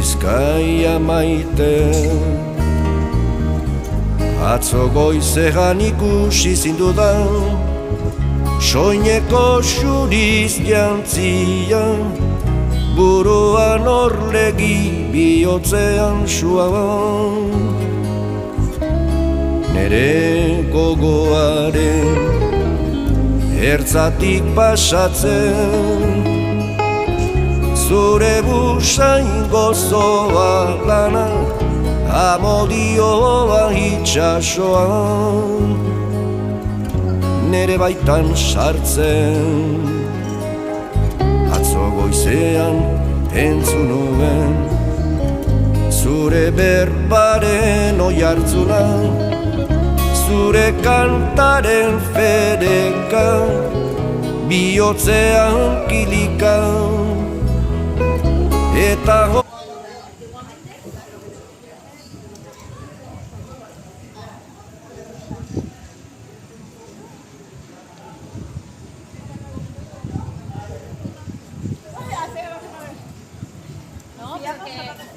Bizkaia maite. Atzo goizean ikusi zindudan, soineko xuriz jantzia, buruan orlegi bihotzean suaban. Nere gogoaren ertzatik pasatzen, zure busain gozoa lana, amodioa itxasoan, nere baitan sartzen. Atzo goizean entzun nuen, zure berbaren oihartzuna, zure kantaren fedeka, bihotzean kilika, eta No, porque